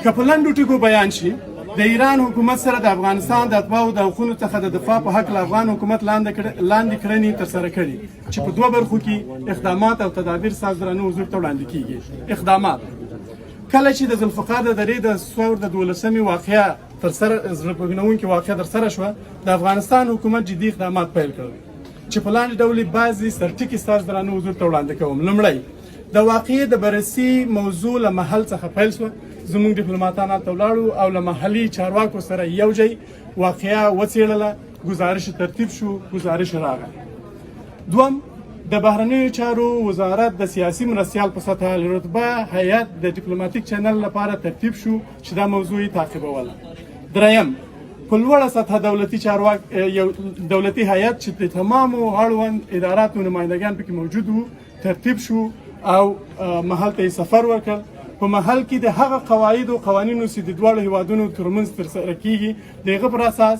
که په لنډو ټکو بیان شي د ایران حکومت سره د افغانستان د اتباعو د حقونو څخه د دفاع په حق افغان حکومت لاندې کړنې ترسره کړي چې په دوه برخو کې اقدامات او تدابیر ساز درنه حضور ته وړاندې کیږي. اقدامات: کله چې د ذوالفقار د درې د ثور د 12مې واقعه ترسره زړه پوهنونکې واقعه ترسره شوه، د افغانستان حکومت جدي اقدامات پیل کړل چې په لاندې ډول بعضې سرټکي ساز درنه حضور ته وړاندې کوم. لومړی، د واقعې د بررسي موضوع له محل څخه پیل شوه. زموږ ډیپلوماتان هلته ولاړو او له محلي چارواکو سره یو ځای واقعه وڅېړله، گزارش ترتیب شو، گزارش راغی. دوم، د بهرنیو چارو وزارت د سیاسي مرستیال په سطحه رتبه هیئت د ډیپلوماتیک چینل لپاره ترتیب شو چې دا موضوع یې تعقیبوله. دریم، په لوړه سطحه دولتي هیئت چې د تمامو اړوند اداراتو نمایندګان پکې موجود وو ترتیب شو او محل ته یې سفر وکړ. په محل کې د هغه قواعدو او قوانینو چې د دواړو هیوادونو ترمنځ ترسره کیږي د هغه پر اساس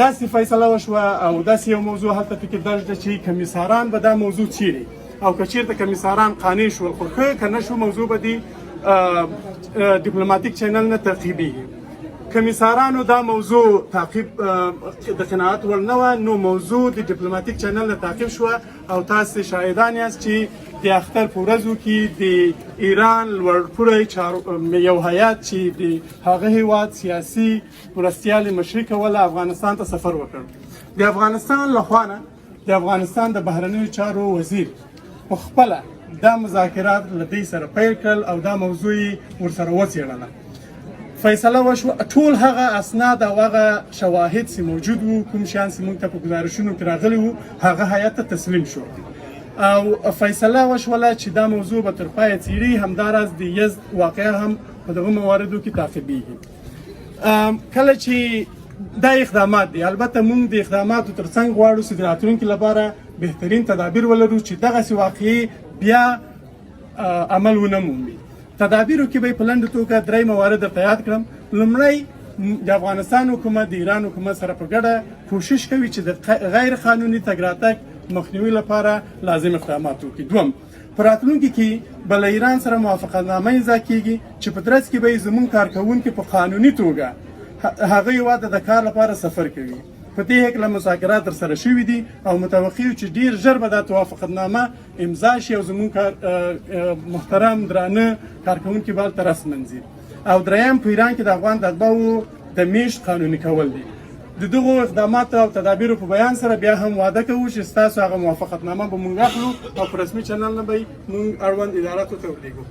داسې فیصله وشوه او داسې یو موضوع هلته پکې درج ده چې کمیساران به دا موضوع څیړي او که چیرته کمیساران قانع شول، خو که نه شو موضوع به د ډیپلوماتیک چینل نه تعقیبیږي. کمیسارانو دا موضوع تعقیب د قناعت وړ نه وه، نو موضوع د ډیپلوماتیک چینل نه تعقیب شوه او تاسې شاهدان یاست چې د اختر په ورځو کې د ایران لوړپوړی یو هیات چې د هغه هیواد سیاسي مرستیال مشري کوله افغانستان ته سفر وکړ. د افغانستان له خوا نه د افغانستان د بهرنیو چارو وزیر په خپله دا مذاکرات له دوی سره پیل کړل او دا موضوع یې ورسره وڅېړله. فیصله وشوه ټول هغه اسناد او هغه شواهد چې موجود وو، کوم شیان چې موږ ته په ګزارشونو کې راغلي وو، هغه هیات ته تسلیم شو او فیصله وشوله چې دا موضوع به تر پایه څیړي. همداراز د یزد واقعه هم په دغه مواردو کې تعقیبیږي. کله چې دا اقدامات دي، البته موږ د اقداماتو ترڅنګ غواړو چې د راتلونکي لپاره بهترین تدابیر ولرو چې دغسې واقعې بیا عمل ونه مومي. تدابیرو کې به په لنډه توګه درې موارد درته یاد کړم. لومړی، د افغانستان حکومت د ایران حکومت سره په ګډه کوشش کوي چې د غیر قانوني تګ راتګ مخنیوي لپاره لازم اقدامات وکړي. دوم، په راتلونکي کې به له ایران سره موافقتنامه امضا کیږي چې په ترڅ کې به یې زموږ کارکوونکي په قانوني توګه هغه هیواد ته د کار لپاره سفر کوي. په دې هکله مذاکرات ترسره شوي دي او متوقع یو چې ډیر ژر به دا توافقتنامه امضا شي او زموږ محترم درانه کارکوونکي به هلته رسماً ځي. او دریم، په ایران کې د افغان د اتباعو د میشت قانوني کول دي. د دغو اقداماتو او تدابیرو په بیان سره بیا هم واده کوو چې ستاسو هغه موافقتنامه به موږ اخلو او په رسمي چینل نه به یې موږ اړوند اداراتو ته ورلیږو.